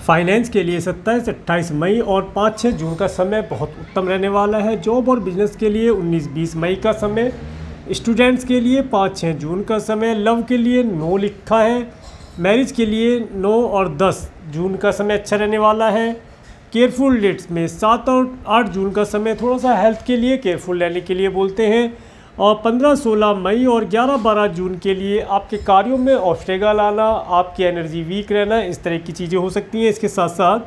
Finance के लिए 27 से 28 मई और 5-6 जून का समय बहुत उत्तम रहने वाला है। जॉब और बिजनेस के लिए 19-20 मई का समय, स्टूडेंट्स के लिए 5-6 जून का समय, लव के लिए 9 लिखा है, मैरिज के लिए 9 और 10 जून का समय अच्छा रहने वाला है। केयरफुल डेट्स में 7 और 8 जून का समय थोड़ा सा हेल्थ के लिए केयरफुल रहने के लिए बोलते हैं। और 15-16 मई और 11-12 जून के लिए आपके कार्यों में ऑब्स्टेकल आना, आपकी एनर्जी वीक रहना, इस तरह की चीज़ें हो सकती हैं। इसके साथ साथ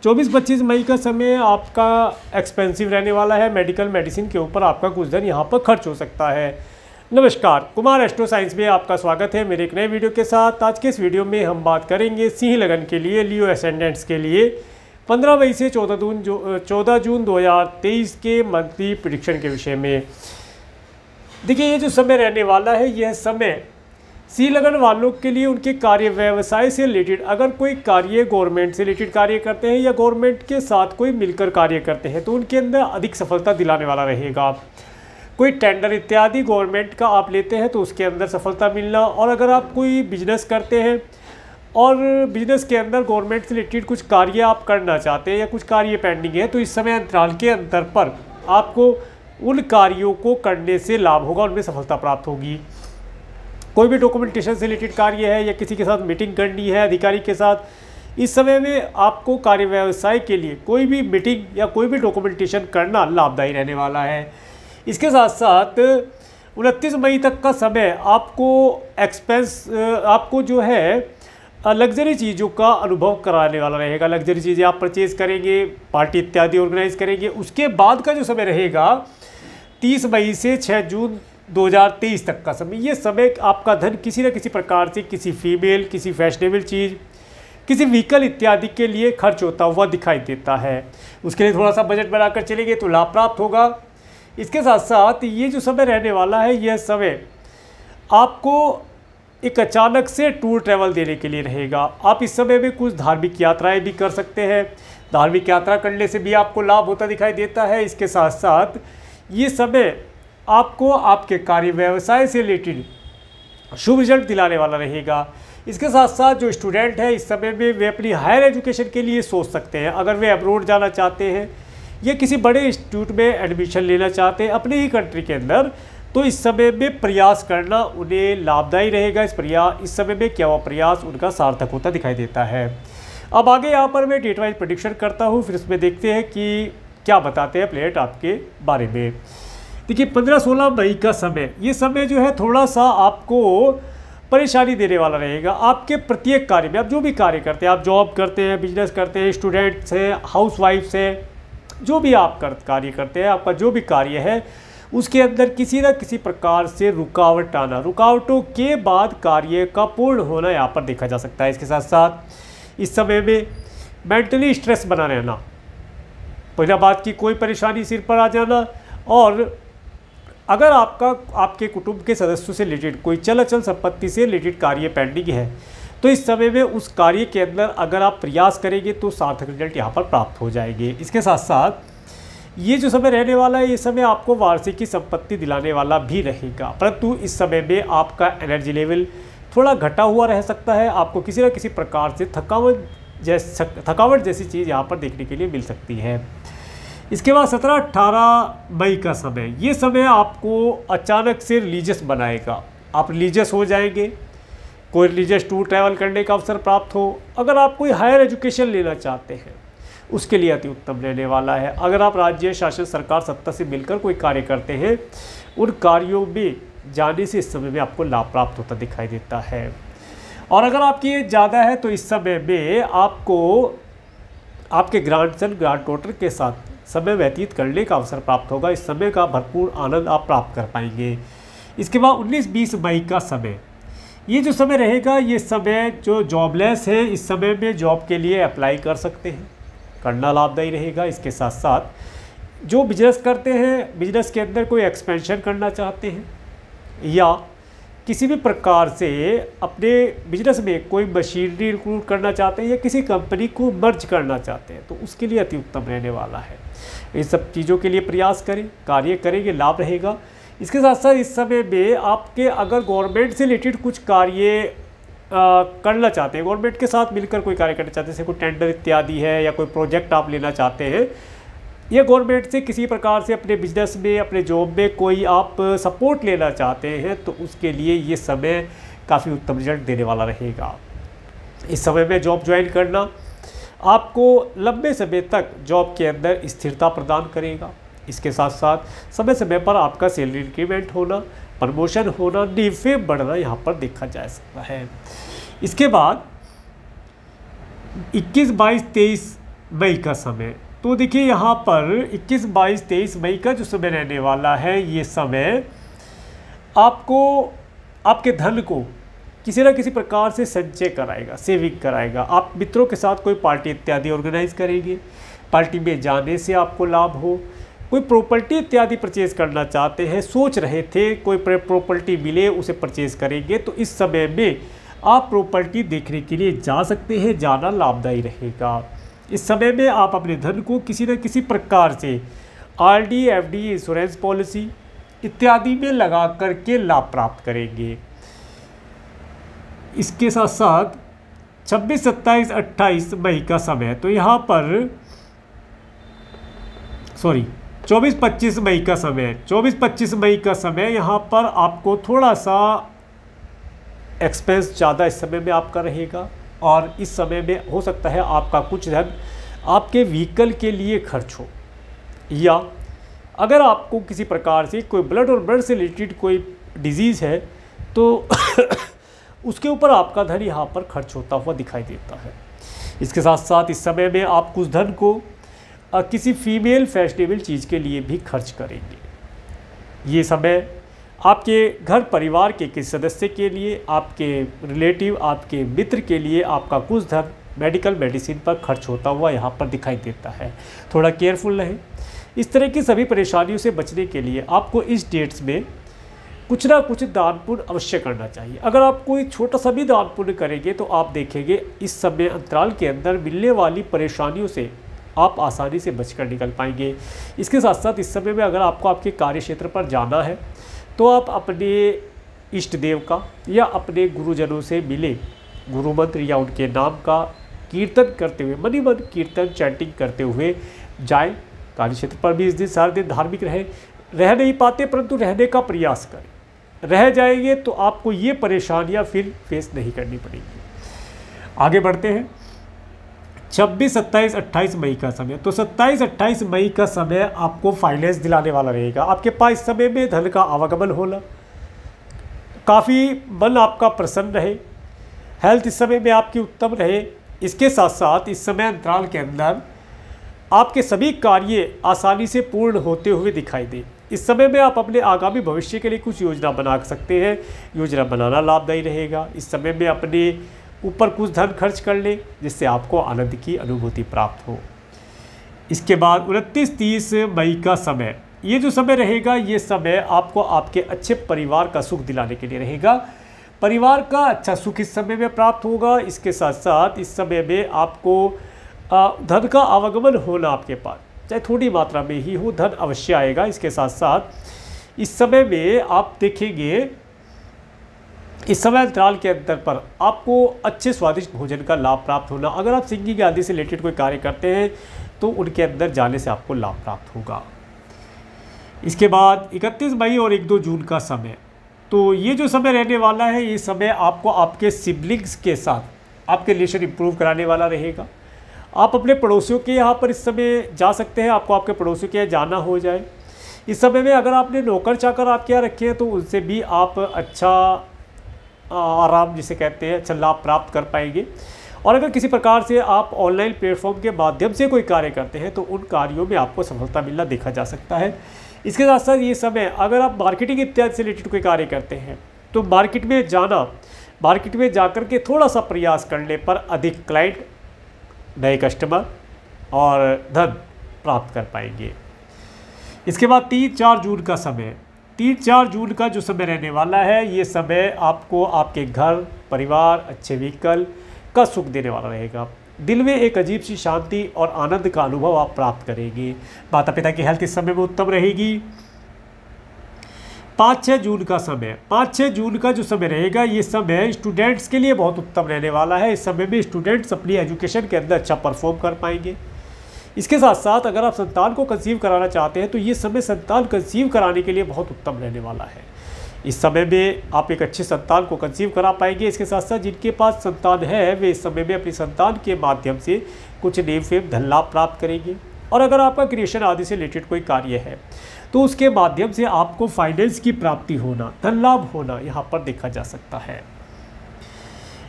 24-25 मई का समय आपका एक्सपेंसिव रहने वाला है। मेडिकल मेडिसिन के ऊपर आपका कुछ धन यहाँ पर खर्च हो सकता है। नमस्कार, कुमार एस्ट्रो साइंस में आपका स्वागत है मेरे एक नए वीडियो के साथ। आज के इस वीडियो में हम बात करेंगे सिंह लगन के लिए, लियो एसेंडेंट्स के लिए 15 मई से 14 जून 2023 के मंथली प्रेडिक्शन के विषय में। देखिए, ये जो समय रहने वाला है, यह समय सिंह लगन वालों के लिए उनके कार्य व्यवसाय से रिलेटेड, अगर कोई कार्य गवर्नमेंट से रिलेटेड कार्य करते हैं या गवर्नमेंट के साथ कोई मिलकर कार्य करते हैं तो उनके अंदर अधिक सफलता दिलाने वाला रहेगा। कोई टेंडर इत्यादि गवर्नमेंट का आप लेते हैं तो उसके अंदर सफलता मिलना, और अगर आप कोई बिजनेस करते हैं और बिजनेस के अंदर गवर्नमेंट से रिलेटेड कुछ कार्य आप करना चाहते हैं या कुछ कार्य पेंडिंग है तो इस समय अंतराल के अंतर पर आपको उन कार्यों को करने से लाभ होगा, उनमें सफलता प्राप्त होगी। कोई भी डॉक्यूमेंटेशन से रिलेटेड कार्य है या किसी के साथ मीटिंग करनी है अधिकारी के साथ, इस समय में आपको कार्य व्यवसाय के लिए कोई भी मीटिंग या कोई भी डॉक्यूमेंटेशन करना लाभदायी रहने वाला है। इसके साथ साथ 29 मई तक का समय आपको जो है लग्जरी चीज़ों का अनुभव कराने वाला रहेगा। लग्जरी चीज़ें आप परचेज करेंगे, पार्टी इत्यादि ऑर्गेनाइज करेंगे। उसके बाद का जो समय रहेगा 30 मई से 6 जून 2023 तक का समय, ये समय आपका धन किसी न किसी प्रकार से किसी फीमेल, किसी फैशनेबल चीज़, किसी व्हीकल इत्यादि के लिए खर्च होता हुआ दिखाई देता है। उसके लिए थोड़ा सा बजट बनाकर चलेंगे तो लाभ प्राप्त होगा। इसके साथ साथ ये जो समय रहने वाला है, यह समय आपको एक अचानक से टूर ट्रैवल देने के लिए रहेगा। आप इस समय में कुछ धार्मिक यात्राएं भी कर सकते हैं। धार्मिक यात्रा करने से भी आपको लाभ होता दिखाई देता है। इसके साथ साथ ये समय आपको आपके कार्य व्यवसाय से रिलेटेड शुभ रिजल्ट दिलाने वाला रहेगा। इसके साथ साथ जो स्टूडेंट है इस समय में वे अपनी हायर एजुकेशन के लिए सोच सकते हैं। अगर वे अब्रोड जाना चाहते हैं या किसी बड़े इंस्टीट्यूट में एडमिशन लेना चाहते हैं अपने ही कंट्री के अंदर, तो इस समय में प्रयास करना उन्हें लाभदायी रहेगा। इस समय में क्या हुआ प्रयास उनका सार्थक होता दिखाई देता है। अब आगे यहाँ पर मैं डेट वाइज प्रेडिक्शन करता हूँ, फिर इसमें देखते हैं कि क्या बताते हैं प्लेनेट आपके बारे में। देखिए, 15-16 मई का समय, ये समय जो है थोड़ा सा आपको परेशानी देने वाला रहेगा। आपके प्रत्येक कार्य में, आप जो भी कार्य करते हैं, आप जॉब करते हैं, बिजनेस करते हैं, स्टूडेंट्स हैं, हाउस वाइफ्स हैं, जो भी आप कार्य करते हैं, आपका जो भी कार्य है उसके अंदर किसी न किसी प्रकार से रुकावट आना, रुकावटों के बाद कार्य का पूर्ण होना यहाँ पर देखा जा सकता है। इसके साथ साथ इस समय में मेंटली स्ट्रेस बना रहना, पहला बात की कोई परेशानी सिर पर आ जाना, और अगर आपके कुटुंब के सदस्यों से रिलेटेड कोई चल अचल संपत्ति से रिलेटेड कार्य पेंडिंग है तो इस समय में उस कार्य के अंदर अगर आप प्रयास करेंगे तो सार्थक रिजल्ट यहाँ पर प्राप्त हो जाएंगे। इसके साथ साथ ये जो समय रहने वाला है, ये समय आपको वार्षिकी संपत्ति दिलाने वाला भी रहेगा, परंतु इस समय में आपका एनर्जी लेवल थोड़ा घटा हुआ रह सकता है। आपको किसी न किसी प्रकार से थकावट जैसी चीज़ यहाँ पर देखने के लिए मिल सकती है। इसके बाद 17-18 मई का समय, ये समय आपको अचानक से रिलीजियस बनाएगा। आप रिलीजियस हो जाएंगे, कोई रिलीजियस टूर ट्रैवल करने का अवसर प्राप्त हो। अगर आप कोई हायर एजुकेशन लेना चाहते हैं उसके लिए अति उत्तम रहने वाला है। अगर आप राज्य शासन सरकार सत्ता से मिलकर कोई कार्य करते हैं, उन कार्यों में जाने से इस समय में आपको लाभ प्राप्त होता दिखाई देता है। और अगर आपकी एज ज़्यादा है तो इस समय में आपको आपके ग्रैंडसन ग्रैंड डॉटर के साथ समय व्यतीत करने का अवसर प्राप्त होगा। इस समय का भरपूर आनंद आप प्राप्त कर पाएंगे। इसके बाद 19-20 मई का समय, ये जो समय रहेगा, ये समय जो जॉबलेस है इस समय में जॉब के लिए अप्लाई कर सकते हैं, करना लाभदायी रहेगा। इसके साथ साथ जो बिजनेस करते हैं, बिजनेस के अंदर कोई एक्सपेंशन करना चाहते हैं या किसी भी प्रकार से अपने बिजनेस में कोई मशीनरी इंक्लूड करना चाहते हैं या किसी कंपनी को मर्ज करना चाहते हैं तो उसके लिए अति उत्तम रहने वाला है। इन सब चीज़ों के लिए प्रयास करें, कार्य करेंगे, लाभ रहेगा। इसके साथ साथ इस समय में आपके अगर गवर्नमेंट से रिलेटेड कुछ कार्य करना चाहते हैं, गवर्नमेंट के साथ मिलकर कोई कार्य करना चाहते हैं, जैसे कोई टेंडर इत्यादि है या कोई प्रोजेक्ट आप लेना चाहते हैं, या गवर्नमेंट से किसी प्रकार से अपने बिजनेस में, अपने जॉब में कोई आप सपोर्ट लेना चाहते हैं, तो उसके लिए ये समय काफ़ी उत्तम रिजल्ट देने वाला रहेगा। इस समय में जॉब ज्वाइन करना आपको लंबे समय तक जॉब के अंदर स्थिरता प्रदान करेगा। इसके साथ साथ समय समय पर आपका सैलरी इंक्रीमेंट होना, प्रमोशन होना, नीफे बढ़ना यहाँ पर देखा जा सकता है। इसके बाद 21, 22, 23 मई का समय, तो देखिए यहाँ पर 21, 22, 23 मई का जो समय रहने वाला है, ये समय आपको आपके धन को किसी न किसी प्रकार से संचय कराएगा, सेविंग कराएगा। आप मित्रों के साथ कोई पार्टी इत्यादि ऑर्गेनाइज करेंगे, पार्टी में जाने से आपको लाभ हो। कोई प्रॉपर्टी इत्यादि परचेज करना चाहते हैं, सोच रहे थे कोई प्रॉपर्टी मिले उसे परचेज करेंगे, तो इस समय में आप प्रॉपर्टी देखने के लिए जा सकते हैं, जाना लाभदायी रहेगा। इस समय में आप अपने धन को किसी न किसी प्रकार से आरडी, एफडी, इंश्योरेंस पॉलिसी इत्यादि में लगा करके लाभ प्राप्त करेंगे। इसके साथ साथ 26, 27, 28 मई का समय, तो यहाँ पर 24, 25 मई का समय, 24, 25 मई का समय, यहाँ पर आपको थोड़ा सा एक्सपेंस ज़्यादा इस समय में आपका रहेगा, और इस समय में हो सकता है आपका कुछ धन आपके व्हीकल के लिए खर्च हो, या अगर आपको किसी प्रकार से कोई ब्लड और ब्लड से रिलेटेड कोई डिजीज़ है तो उसके ऊपर आपका धन यहाँ पर खर्च होता हुआ दिखाई देता है। इसके साथ साथ इस समय में आप कुछ धन को किसी फीमेल फैशनेबल चीज़ के लिए भी खर्च करेंगे। ये समय आपके घर परिवार के किसी सदस्य के लिए, आपके रिलेटिव, आपके मित्र के लिए आपका कुछ धन मेडिकल मेडिसिन पर खर्च होता हुआ यहाँ पर दिखाई देता है। थोड़ा केयरफुल रहें। इस तरह की सभी परेशानियों से बचने के लिए आपको इस डेट्स में कुछ ना कुछ दान पुण्य अवश्य करना चाहिए। अगर आप कोई छोटा सा भी दान पुण्य करेंगे तो आप देखेंगे इस समय अंतराल के अंदर मिलने वाली परेशानियों से आप आसानी से बचकर निकल पाएंगे। इसके साथ साथ इस समय में अगर आपको आपके कार्य क्षेत्र पर जाना है तो आप अपने इष्ट देव का या अपने गुरुजनों से मिले गुरु मंत्र या उनके नाम का कीर्तन करते हुए, मनी मन कीर्तन चैंटिंग करते हुए जाएं। कार्य क्षेत्र पर भी इस दिन सारे दिन धार्मिक रह नहीं पाते, परंतु रहने का प्रयास करें। रह जाएंगे तो आपको ये परेशानियां फिर फेस नहीं करनी पड़ेंगी। आगे बढ़ते हैं। 26, 27, 28 मई का समय, तो 27, 28 मई का समय आपको फाइनेंस दिलाने वाला रहेगा। आपके पास इस समय में धन का आवागमन होना, काफ़ी मन आपका प्रसन्न रहे, हेल्थ इस समय में आपकी उत्तम रहे। इसके साथ साथ इस समय अंतराल के अंदर आपके सभी कार्य आसानी से पूर्ण होते हुए दिखाई दे। इस समय में आप अपने आगामी भविष्य के लिए कुछ योजना बना सकते हैं। योजना बनाना लाभदायी रहेगा। इस समय में अपने ऊपर कुछ धन खर्च कर लें जिससे आपको आनंद की अनुभूति प्राप्त हो। इसके बाद 29, 30 मई का समय, ये जो समय रहेगा ये समय आपको आपके अच्छे परिवार का सुख दिलाने के लिए रहेगा। परिवार का अच्छा सुख इस समय में प्राप्त होगा। इसके साथ साथ इस समय में आपको धन का आवागमन होना, आपके पास चाहे थोड़ी मात्रा में ही हो, धन अवश्य आएगा। इसके साथ साथ इस समय में आप देखेंगे इस समय अंतराल के अंतर पर आपको अच्छे स्वादिष्ट भोजन का लाभ प्राप्त होना। अगर आप सिंगिंग आदि से रिलेटेड कोई कार्य करते हैं तो उनके अंदर जाने से आपको लाभ प्राप्त होगा। इसके बाद 31 मई और 1-2 जून का समय, तो ये जो समय रहने वाला है ये समय आपको आपके सिबलिंग्स के साथ आपके रिलेशन इंप्रूव कराने वाला रहेगा। आप अपने पड़ोसियों के यहाँ पर इस समय जा सकते हैं, आपको आपके पड़ोसियों के यहाँ जाना हो जाए। इस समय में अगर आपने नौकर चाकर आपके यहाँ रखे हैं तो उनसे भी आप अच्छा आराम जिसे कहते हैं अच्छा लाभ प्राप्त कर पाएंगे। और अगर किसी प्रकार से आप ऑनलाइन प्लेटफॉर्म के माध्यम से कोई कार्य करते हैं तो उन कार्यों में आपको सफलता मिलना देखा जा सकता है। इसके साथ साथ ये समय अगर आप मार्केटिंग इत्यादि से रिलेटेड कोई कार्य करते हैं तो मार्केट में जाना, मार्केट में जाकर के थोड़ा सा प्रयास करने पर अधिक क्लाइंट, नए कस्टमर और धन प्राप्त कर पाएंगे। इसके बाद 3-4 जून का समय, 3-4 जून का जो समय रहने वाला है ये समय आपको आपके घर परिवार, अच्छे व्हीकल का सुख देने वाला रहेगा। दिल में एक अजीब सी शांति और आनंद का अनुभव आप प्राप्त करेंगे। माता पिता की हेल्थ इस समय में उत्तम रहेगी। 5-6 जून का समय, 5-6 जून का जो समय रहेगा, ये समय स्टूडेंट्स के लिए बहुत उत्तम रहने वाला है। इस समय में स्टूडेंट्स अपनी एजुकेशन के अंदर अच्छा परफॉर्म कर पाएंगे। इसके साथ साथ अगर आप संतान को कंसीव कराना चाहते हैं तो ये समय संतान कंसीव कराने के लिए बहुत उत्तम रहने वाला है। इस समय में आप एक अच्छे संतान को कंसीव करा पाएंगे। इसके साथ साथ जिनके पास संतान है वे इस समय में अपनी संतान के माध्यम से कुछ नेम फेम धन लाभ प्राप्त करेंगे। और अगर आपका क्रिएशन आदि से रिलेटेड कोई कार्य है तो उसके माध्यम से आपको फाइनेंस की प्राप्ति होना, धन लाभ होना यहाँ पर देखा जा सकता है।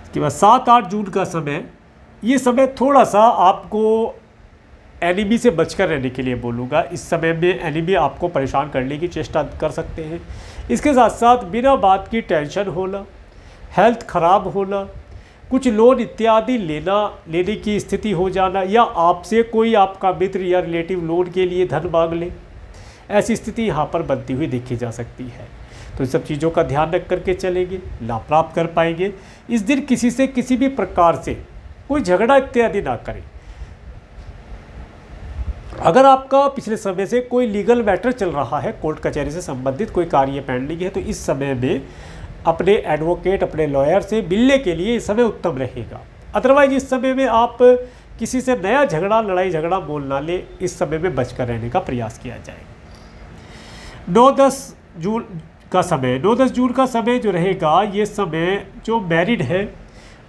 इसके बाद 7-8 जून का समय, ये समय थोड़ा सा आपको एनिमी से बचकर रहने के लिए बोलूँगा। इस समय में एनिमी आपको परेशान करने की चेष्टा कर सकते हैं। इसके साथ साथ बिना बात की टेंशन होना, हेल्थ ख़राब होना, कुछ लोन इत्यादि लेने की स्थिति हो जाना, या आपसे कोई आपका मित्र या रिलेटिव लोन के लिए धन मांग ले, ऐसी स्थिति यहाँ पर बनती हुई देखी जा सकती है। तो इन सब चीज़ों का ध्यान रख करके चलेंगे, लाभ प्राप्त कर पाएंगे। इस दिन किसी से किसी भी प्रकार से कोई झगड़ा इत्यादि ना करें। अगर आपका पिछले समय से कोई लीगल मैटर चल रहा है, कोर्ट कचहरी से संबंधित कोई कार्य पेंडिंग है, तो इस समय में अपने एडवोकेट, अपने लॉयर से मिलने के लिए इस समय उत्तम रहेगा। अदरवाइज इस समय में आप किसी से नया झगड़ा, लड़ाई झगड़ा बोल ना ले, इस समय में बचकर रहने का प्रयास किया जाए। 9-10 जून का समय, 9-10 जून का समय जो रहेगा, ये समय जो मैरिड है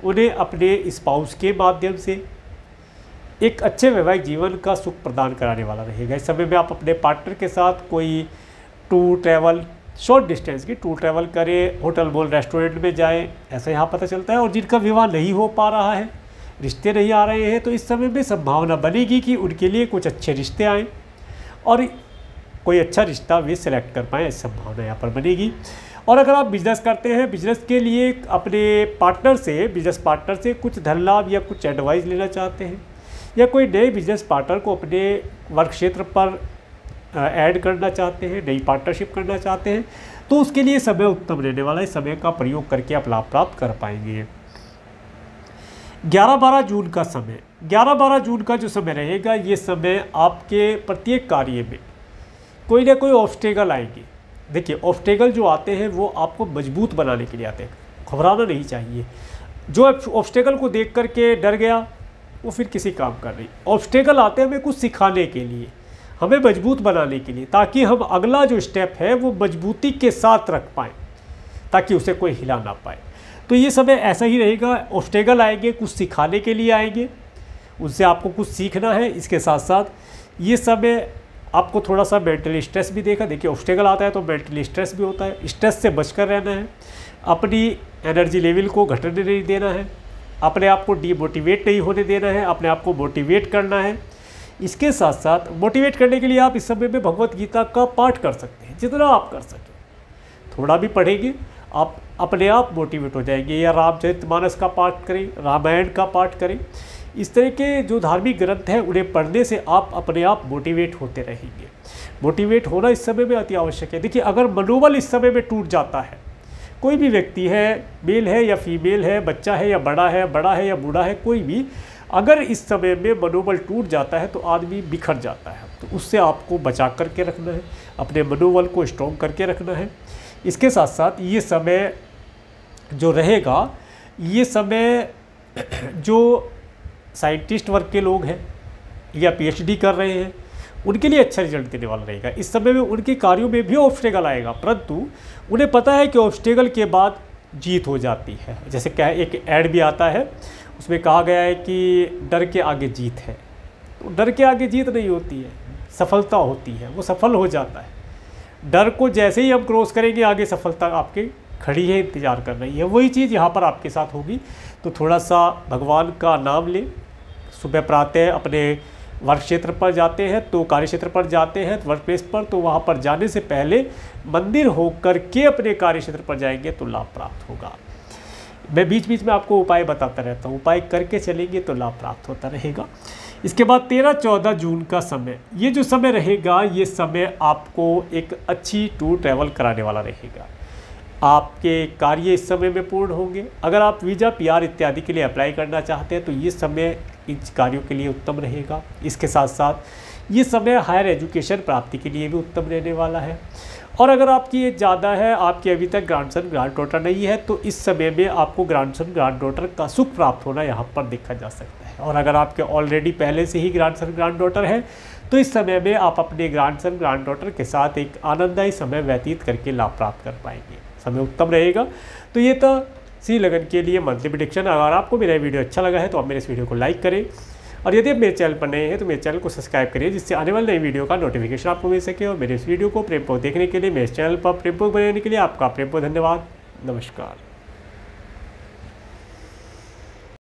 उन्हें अपने स्पाउस के माध्यम से एक अच्छे वैवाहिक जीवन का सुख प्रदान कराने वाला रहेगा। इस समय में आप अपने पार्टनर के साथ कोई टूर ट्रैवल, शॉर्ट डिस्टेंस की टूर ट्रैवल करें, होटल बोल रेस्टोरेंट में जाएं, ऐसा यहाँ पता चलता है। और जिनका विवाह नहीं हो पा रहा है, रिश्ते नहीं आ रहे हैं, तो इस समय में संभावना बनेगी कि उनके लिए कुछ अच्छे रिश्ते आएँ और कोई अच्छा रिश्ता वे सिलेक्ट कर पाएँ, ऐसी संभावना यहाँ पर बनेगी। और अगर आप बिजनेस करते हैं, बिजनेस के लिए अपने बिजनेस पार्टनर से कुछ धन लाभ या कुछ एडवाइस लेना चाहते हैं, या कोई नए बिजनेस पार्टनर को अपने वर्क क्षेत्र पर ऐड करना चाहते हैं, नई पार्टनरशिप करना चाहते हैं, तो उसके लिए समय उत्तम रहने वाला है। इस समय का प्रयोग करके आप लाभ प्राप्त कर पाएंगे। 11-12 जून का समय, 11-12 जून का जो समय रहेगा, ये समय आपके प्रत्येक कार्य में कोई ना कोई ऑब्स्टेकल आएंगे। देखिए, ऑब्स्टेकल जो आते हैं वो आपको मजबूत बनाने के लिए आते हैं, घबराना नहीं चाहिए। जो ऑब्स्टेकल को देख करके डर गया वो फिर किसी काम कर रही। ऑब्स्टेकल आते हैं हमें कुछ सिखाने के लिए, हमें मजबूत बनाने के लिए, ताकि हम अगला जो स्टेप है वो मजबूती के साथ रख पाएँ, ताकि उसे कोई हिला ना पाए। तो ये समय ऐसा ही रहेगा। ऑब्स्टेकल आएंगे, कुछ सिखाने के लिए आएंगे, उनसे आपको कुछ सीखना है। इसके साथ साथ ये समय आपको थोड़ा सा मेंटली स्ट्रेस भी देगा। देखिए, ऑब्स्टेकल आता है तो मेंटली स्ट्रेस भी होता है। स्ट्रेस से बचकर रहना है, अपनी एनर्जी लेवल को घटने नहीं देना है, अपने आप को डीमोटिवेट नहीं होने देना है, अपने आप को मोटिवेट करना है। इसके साथ साथ मोटिवेट करने के लिए आप इस समय में भगवत गीता का पाठ कर सकते हैं, जितना आप कर सकें। थोड़ा भी पढ़ेंगे आप अपने आप मोटिवेट हो जाएंगे। या रामचरितमानस का पाठ करें, रामायण का पाठ करें। इस तरह के जो धार्मिक ग्रंथ हैं उन्हें पढ़ने से आप अपने आप मोटिवेट होते रहेंगे। मोटिवेट होना इस समय में अति आवश्यक है। देखिए, अगर मनोबल इस समय में टूट जाता है, कोई भी व्यक्ति है, मेल है या फीमेल है, बच्चा है या बड़ा है या बूढ़ा है, कोई भी अगर इस समय में मनोबल टूट जाता है तो आदमी बिखर जाता है। तो उससे आपको बचा करके रखना है, अपने मनोबल को स्ट्रॉन्ग करके रखना है। इसके साथ साथ ये समय जो रहेगा, ये समय जो साइंटिस्ट वर्ग के लोग हैं या पीएचडी कर रहे हैं, उनके लिए अच्छा रिजल्ट देने वाला रहेगा। इस समय में उनके कार्यों में भी ऑब्स्टेकल आएगा, परंतु उन्हें पता है कि ऑब्स्टेकल के बाद जीत हो जाती है। जैसे क्या एक ऐड भी आता है, उसमें कहा गया है कि डर के आगे जीत है। तो डर के आगे जीत नहीं होती है, सफलता होती है, वो सफल हो जाता है। डर को जैसे ही हम क्रॉस करेंगे, आगे सफलता आपके खड़ी है, इंतज़ार कर रही है। वही चीज़ यहाँ पर आपके साथ होगी। तो थोड़ा सा भगवान का नाम लें। सुबह प्रातः अपने वर्क क्षेत्र पर जाते हैं तो कार्य क्षेत्र पर जाते हैं, वर्क प्लेस पर, तो वहाँ पर जाने से पहले मंदिर होकर के अपने कार्य क्षेत्र पर जाएंगे तो लाभ प्राप्त होगा। मैं बीच बीच में आपको उपाय बताता रहता हूँ, उपाय करके चलेंगे तो लाभ प्राप्त होता रहेगा। इसके बाद 13-14 जून का समय, ये जो समय रहेगा, ये समय आपको एक अच्छी टूर ट्रैवल कराने वाला रहेगा। आपके कार्य इस समय में पूर्ण होंगे। अगर आप वीज़ा, पीआर इत्यादि के लिए अप्लाई करना चाहते हैं तो ये समय इन कार्यों के लिए उत्तम रहेगा। इसके साथ साथ ये समय हायर एजुकेशन प्राप्ति के लिए भी उत्तम रहने वाला है। और अगर आपकी एज ज़्यादा है, आपकी अभी तक ग्रैंडसन ग्रैंड डॉटर नहीं है, तो इस समय में आपको ग्रैंडसन ग्रैंड डॉटर का सुख प्राप्त होना यहाँ पर देखा जा सकता है। और अगर आपके ऑलरेडी पहले से ही ग्रैंडसन ग्रैंड डॉटर है, तो इस समय में आप अपने ग्रैंडसन ग्रैंड डॉटर के साथ एक आनंददायी समय व्यतीत करके लाभ प्राप्त कर पाएंगे, समय उत्तम रहेगा। तो ये था सिंह लगन के लिए मंथली प्रेडिक्शन। अगर आपको मेरा वीडियो अच्छा लगा है तो आप मेरे इस वीडियो को लाइक करें, और यदि आप मेरे चैनल पर नए हैं तो मेरे चैनल को सब्सक्राइब करिए, जिससे आने वाले नई वीडियो का नोटिफिकेशन आपको मिल सके। और मेरे इस वीडियो को प्रेमपूर्वक देखने के लिए, मेरे चैनल पर प्रेमपूर्वक बनाने के लिए आपका प्रेमपूर्वक धन्यवाद। नमस्कार।